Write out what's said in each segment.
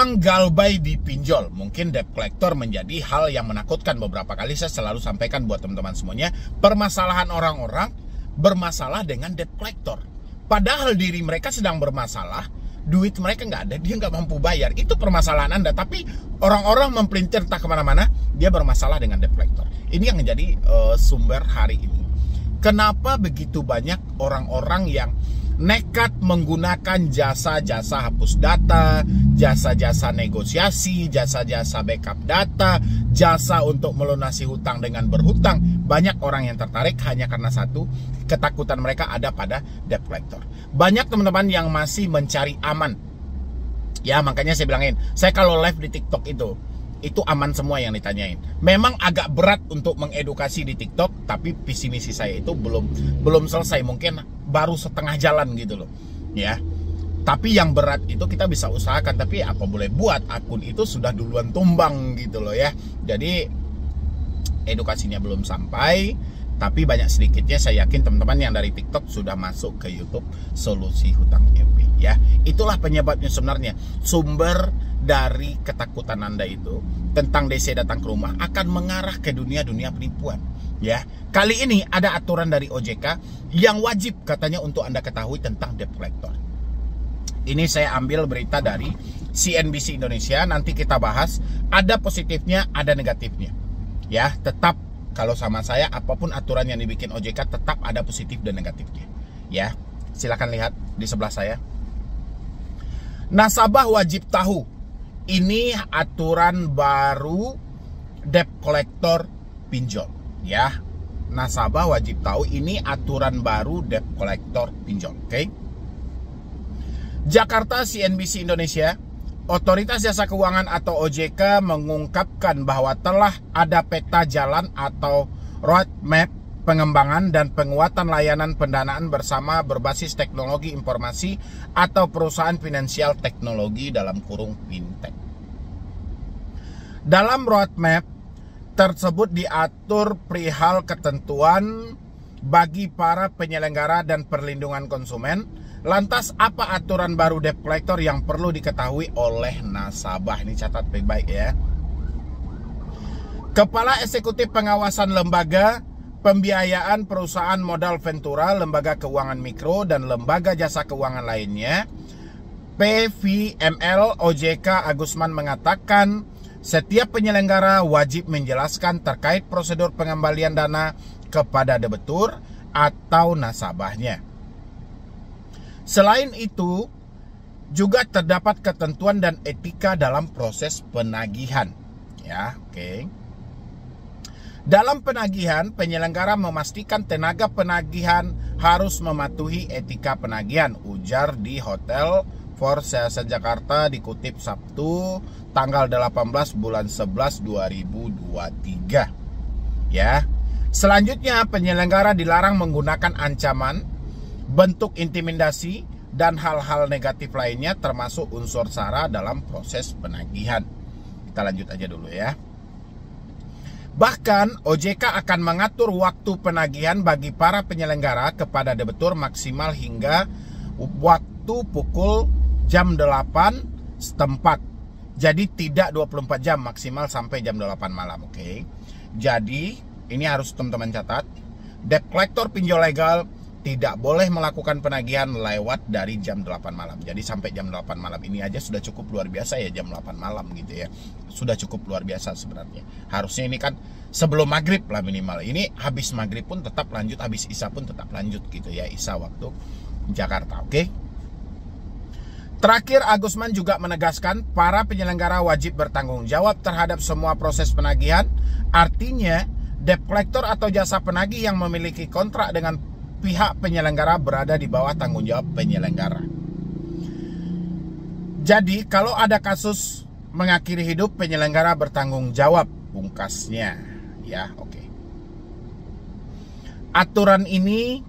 Utang galbay dipinjol. Mungkin debt collector menjadi hal yang menakutkan beberapa kali. Saya selalu sampaikan buat teman-teman semuanya. Permasalahan orang-orang bermasalah dengan debt collector. Padahal diri mereka sedang bermasalah. Duit mereka nggak ada, dia nggak mampu bayar. Itu permasalahan Anda. Tapi orang-orang mempelintir entah kemana-mana. Dia bermasalah dengan debt collector. Ini yang menjadi sumber hari ini. Kenapa begitu banyak orang-orang yang nekat menggunakan jasa-jasa hapus data, jasa-jasa negosiasi, jasa-jasa backup data, jasa untuk melunasi hutang dengan berhutang. Banyak orang yang tertarik hanya karena satu, ketakutan mereka ada pada debt collector. Banyak teman-teman yang masih mencari aman. Ya, makanya saya bilangin, saya kalau live di TikTok itu aman semua yang ditanyain. Memang agak berat untuk mengedukasi di TikTok, tapi visi misi saya itu belum selesai, mungkin baru setengah jalan gitu loh. Ya. Tapi yang berat itu kita bisa usahakan, tapi apa boleh buat, akun itu sudah duluan tumbang gitu loh ya. Jadi edukasinya belum sampai, tapi banyak sedikitnya saya yakin teman-teman yang dari TikTok sudah masuk ke YouTube Solusi Hutang MP ya. Itulah penyebabnya sebenarnya. Sumber dari ketakutan Anda itu tentang DC datang ke rumah akan mengarah ke dunia-dunia penipuan ya. Kali ini ada aturan dari OJK yang wajib katanya untuk Anda ketahui tentang debt collector. Ini saya ambil berita dari CNBC Indonesia, nanti kita bahas. Ada positifnya, ada negatifnya ya. Tetap kalau sama saya, apapun aturan yang dibikin OJK tetap ada positif dan negatifnya ya. Silakan lihat di sebelah saya. Nasabah wajib tahu. Ini aturan baru debt collector pinjol ya. Nasabah wajib tahu, ini aturan baru debt collector pinjol. Oke. Jakarta, CNBC Indonesia. Otoritas Jasa Keuangan atau OJK mengungkapkan bahwa telah ada peta jalan atau roadmap pengembangan dan penguatan layanan pendanaan bersama berbasis teknologi informasi atau perusahaan finansial teknologi dalam kurung fintech. Dalam roadmap tersebut diatur perihal ketentuan bagi para penyelenggara dan perlindungan konsumen. Lantas apa aturan baru debt collector yang perlu diketahui oleh nasabah? Ini catat baik-baik ya. Kepala Eksekutif Pengawasan Lembaga Pembiayaan Perusahaan Modal Ventura, Lembaga Keuangan Mikro, dan Lembaga Jasa Keuangan lainnya, PVML OJK Agusman mengatakan setiap penyelenggara wajib menjelaskan terkait prosedur pengembalian dana kepada debitur atau nasabahnya. Selain itu, juga terdapat ketentuan dan etika dalam proses penagihan. Ya, oke. Dalam penagihan, penyelenggara memastikan tenaga penagihan harus mematuhi etika penagihan, ujar di Hotel Forseasa Jakarta, dikutip Sabtu tanggal 18 bulan 11 2023. Ya. Selanjutnya, penyelenggara dilarang menggunakan ancaman, bentuk intimidasi, dan hal-hal negatif lainnya termasuk unsur sara dalam proses penagihan. Kita lanjut aja dulu ya. Bahkan OJK akan mengatur waktu penagihan bagi para penyelenggara kepada debitur maksimal hingga waktu pukul jam 8 setempat. Jadi tidak 24 jam, maksimal sampai jam 8 malam, oke. Jadi ini harus teman-teman catat. Debt collector pinjol legal tidak boleh melakukan penagihan lewat dari jam 8 malam. Jadi sampai jam 8 malam ini aja sudah cukup luar biasa ya, jam 8 malam gitu ya. Sudah cukup luar biasa sebenarnya. Harusnya ini kan sebelum maghrib lah minimal. Ini habis maghrib pun tetap lanjut, habis isya pun tetap lanjut gitu ya. Isya waktu Jakarta, oke? Terakhir, Agusman juga menegaskan para penyelenggara wajib bertanggung jawab terhadap semua proses penagihan. Artinya, debt collector atau jasa penagih yang memiliki kontrak dengan pihak penyelenggara berada di bawah tanggung jawab penyelenggara. Jadi kalau ada kasus mengakhiri hidup, penyelenggara bertanggung jawab, pungkasnya ya. Oke. Aturan ini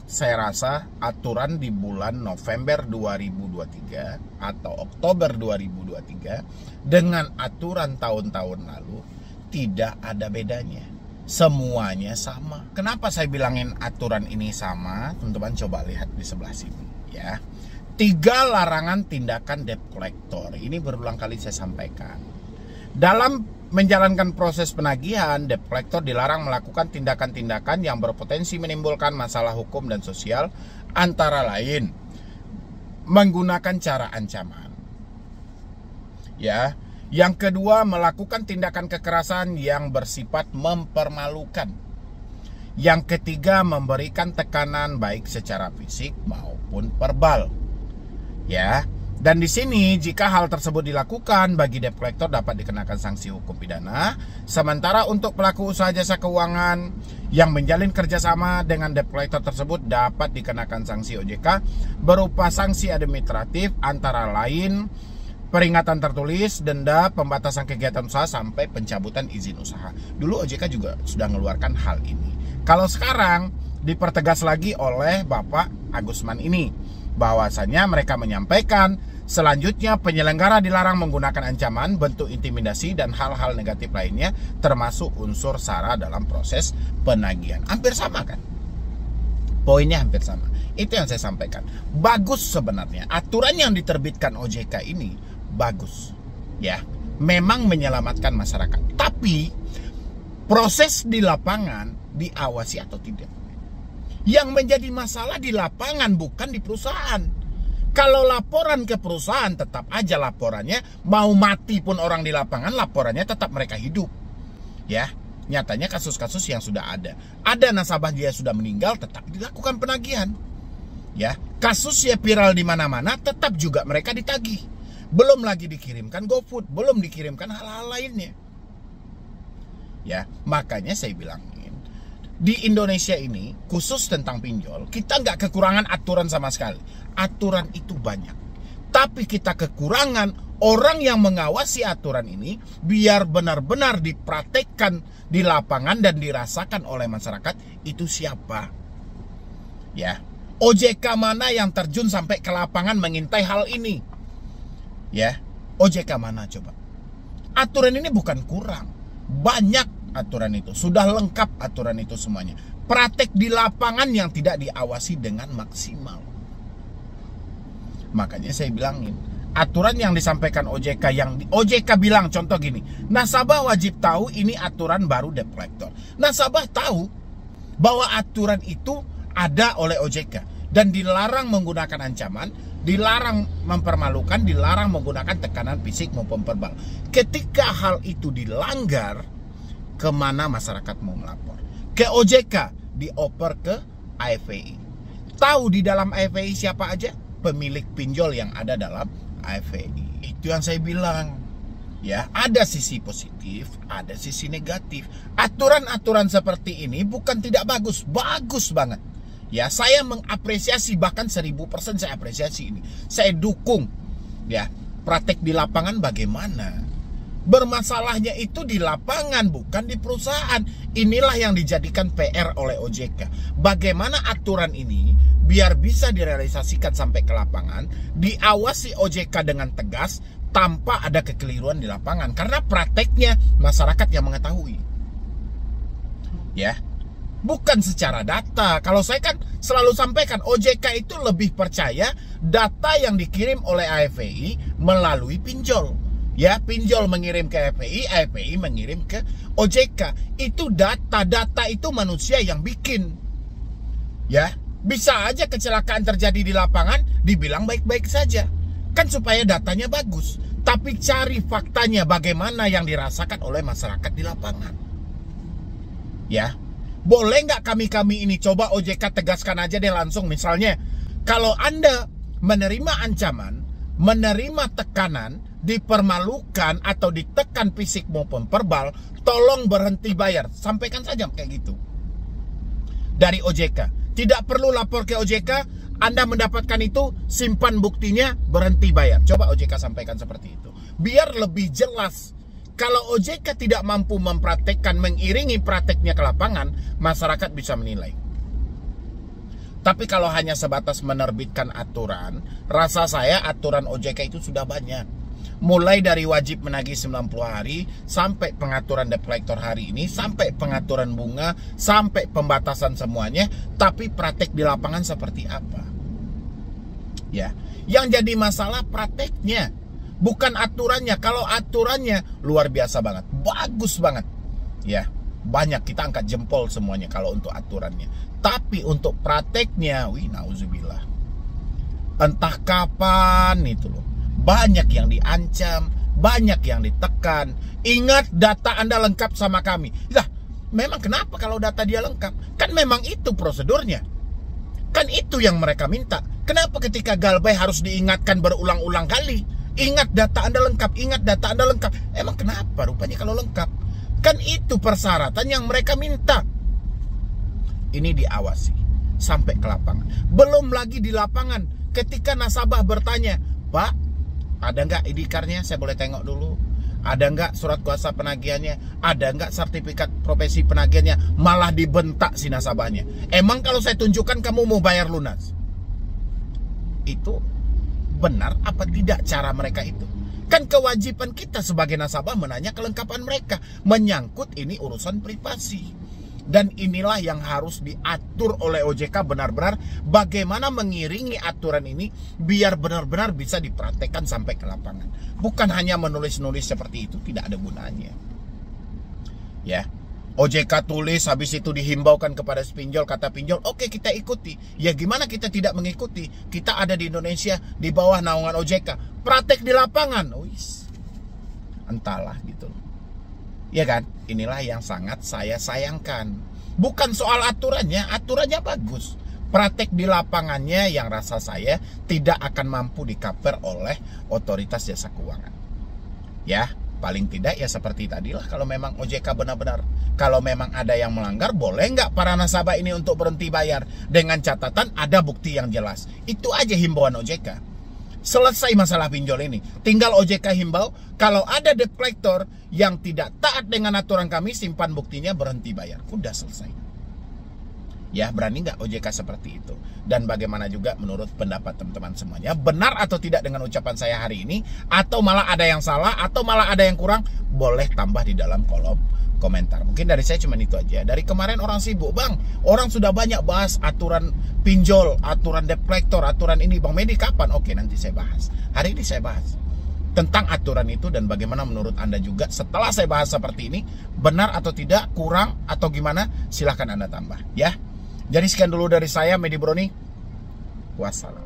saya rasa aturan di bulan November 2023 atau Oktober 2023 dengan aturan tahun-tahun lalu tidak ada bedanya. Semuanya sama. Kenapa saya bilangin aturan ini sama? Teman-teman coba lihat di sebelah sini ya. 3 larangan tindakan debt collector. Ini berulang kali saya sampaikan. Dalam menjalankan proses penagihan, debt collector dilarang melakukan tindakan-tindakan yang berpotensi menimbulkan masalah hukum dan sosial, antara lain menggunakan cara ancaman. Ya, yang kedua, melakukan tindakan kekerasan yang bersifat mempermalukan. Yang ketiga, memberikan tekanan baik secara fisik maupun verbal. Ya, dan di sini jika hal tersebut dilakukan, bagi debt collector dapat dikenakan sanksi hukum pidana. Sementara untuk pelaku usaha jasa keuangan yang menjalin kerjasama dengan debt collector tersebut dapat dikenakan sanksi OJK berupa sanksi administratif, antara lain peringatan tertulis, denda, pembatasan kegiatan usaha, sampai pencabutan izin usaha. Dulu OJK juga sudah mengeluarkan hal ini. Kalau sekarang dipertegas lagi oleh Bapak Agusman ini, bahwasanya mereka menyampaikan selanjutnya penyelenggara dilarang menggunakan ancaman, bentuk intimidasi, dan hal-hal negatif lainnya, termasuk unsur sara dalam proses penagihan. Hampir sama kan? Poinnya hampir sama. Itu yang saya sampaikan. Bagus sebenarnya aturan yang diterbitkan OJK ini. Bagus, ya, memang menyelamatkan masyarakat. Tapi proses di lapangan diawasi atau tidak? Yang menjadi masalah di lapangan, bukan di perusahaan. Kalau laporan ke perusahaan, tetap aja laporannya, mau mati pun orang di lapangan, laporannya tetap mereka hidup. Ya, nyatanya kasus-kasus yang sudah ada nasabah dia sudah meninggal, tetap dilakukan penagihan. Ya, kasus ya viral di mana-mana, tetap juga mereka ditagih. Belum lagi dikirimkan GoFood, belum dikirimkan hal-hal lainnya. Ya, makanya saya bilangin, di Indonesia ini, khusus tentang pinjol, kita nggak kekurangan aturan sama sekali. Aturan itu banyak. Tapi kita kekurangan orang yang mengawasi aturan ini, biar benar-benar dipraktekkan di lapangan dan dirasakan oleh masyarakat, itu siapa? Ya, OJK mana yang terjun sampai ke lapangan mengintai hal ini? Ya, OJK mana coba? Aturan ini bukan kurang, banyak aturan itu, sudah lengkap aturan itu semuanya. Praktek di lapangan yang tidak diawasi dengan maksimal. Makanya saya bilangin, aturan yang disampaikan OJK, yang OJK bilang contoh gini, nasabah wajib tahu ini aturan baru debt collector. Nasabah tahu bahwa aturan itu ada oleh OJK dan dilarang menggunakan ancaman, dilarang mempermalukan, dilarang menggunakan tekanan fisik maupun verbal. Ketika hal itu dilanggar, kemana masyarakat mau melapor? Ke OJK, dioper ke AFPI. Tahu di dalam AFPI siapa aja? Pemilik pinjol yang ada dalam AFPI. Itu yang saya bilang. Ya, ada sisi positif, ada sisi negatif. Aturan-aturan seperti ini bukan tidak bagus, bagus banget. Ya, saya mengapresiasi, bahkan 1000% saya apresiasi ini. Saya dukung. Ya, praktek di lapangan bagaimana? Bermasalahnya itu di lapangan, bukan di perusahaan. Inilah yang dijadikan PR oleh OJK. Bagaimana aturan ini biar bisa direalisasikan sampai ke lapangan, diawasi OJK dengan tegas tanpa ada kekeliruan di lapangan. Karena prakteknya masyarakat yang mengetahui. Ya, bukan secara data. Kalau saya kan selalu sampaikan, OJK itu lebih percaya data yang dikirim oleh AFPI melalui pinjol. Ya, pinjol mengirim ke AFPI, AFPI mengirim ke OJK. Itu data itu manusia yang bikin. Ya, bisa aja kecelakaan terjadi di lapangan, dibilang baik-baik saja. Kan supaya datanya bagus. Tapi cari faktanya bagaimana yang dirasakan oleh masyarakat di lapangan. Ya, boleh nggak kami ini coba OJK tegaskan aja deh langsung. Misalnya, kalau Anda menerima ancaman, menerima tekanan, dipermalukan atau ditekan fisik maupun verbal, tolong berhenti bayar. Sampaikan saja kayak gitu. Dari OJK. Tidak perlu lapor ke OJK, Anda mendapatkan itu, simpan buktinya, berhenti bayar. Coba OJK sampaikan seperti itu. Biar lebih jelas. Kalau OJK tidak mampu mempraktekkan, mengiringi prakteknya ke lapangan, masyarakat bisa menilai. Tapi kalau hanya sebatas menerbitkan aturan, rasa saya aturan OJK itu sudah banyak. Mulai dari wajib menagih 90 hari, sampai pengaturan debt collector hari ini, sampai pengaturan bunga, sampai pembatasan semuanya. Tapi praktek di lapangan seperti apa? Ya, yang jadi masalah prakteknya, bukan aturannya. Kalau aturannya luar biasa banget, bagus banget. Ya, banyak kita angkat jempol semuanya kalau untuk aturannya. Tapi untuk prakteknya, nauzubillah. Entah kapan itu loh. Banyak yang diancam, banyak yang ditekan. Ingat data Anda lengkap sama kami. Lah, memang kenapa kalau data dia lengkap? Kan memang itu prosedurnya. Kan itu yang mereka minta. Kenapa ketika Galbay harus diingatkan berulang-ulang kali? Ingat data Anda lengkap, ingat data Anda lengkap. Emang kenapa rupanya kalau lengkap? Kan itu persyaratan yang mereka minta. Ini diawasi sampai ke lapangan. Belum lagi di lapangan, ketika nasabah bertanya, Pak, ada nggak ID card-nya? Saya boleh tengok dulu. Ada nggak surat kuasa penagihannya? Ada nggak sertifikat profesi penagihannya? Malah dibentak si nasabahnya. Emang kalau saya tunjukkan kamu mau bayar lunas? Itu benar apa tidak cara mereka itu? Kan kewajiban kita sebagai nasabah menanya kelengkapan mereka. Menyangkut ini urusan privasi. Dan inilah yang harus diatur oleh OJK benar-benar bagaimana mengiringi aturan ini biar benar-benar bisa dipraktekkan sampai ke lapangan. Bukan hanya menulis-nulis seperti itu, tidak ada gunanya. Ya, OJK tulis habis itu dihimbaukan kepada pinjol, kata pinjol, oke kita ikuti. Ya gimana kita tidak mengikuti? Kita ada di Indonesia di bawah naungan OJK. Praktek di lapangan, entahlah gitu loh. Ya kan, inilah yang sangat saya sayangkan. Bukan soal aturannya, aturannya bagus. Praktek di lapangannya yang rasa saya tidak akan mampu di-cover oleh otoritas jasa keuangan. Ya, paling tidak ya seperti tadilah, kalau memang OJK benar-benar, kalau memang ada yang melanggar, boleh nggak para nasabah ini untuk berhenti bayar? Dengan catatan ada bukti yang jelas. Itu aja himbauan OJK. Selesai masalah pinjol ini. Tinggal OJK himbau, kalau ada debt collector yang tidak taat dengan aturan kami, simpan buktinya, berhenti bayar. Udah selesai. Ya, berani nggak OJK seperti itu? Dan bagaimana juga menurut pendapat teman-teman semuanya? Benar atau tidak dengan ucapan saya hari ini? Atau malah ada yang salah? Atau malah ada yang kurang? Boleh tambah di dalam kolom komentar. Mungkin dari saya cuma itu aja. Dari kemarin orang sibuk, Bang. Orang sudah banyak bahas aturan pinjol, aturan debt collector, aturan ini. Bang Medi kapan? Oke, nanti saya bahas. Hari ini saya bahas tentang aturan itu dan bagaimana menurut Anda juga setelah saya bahas seperti ini, benar atau tidak, kurang atau gimana, silahkan Anda tambah ya. Jadi sekian dulu dari saya, Medi Broni. Wassalam.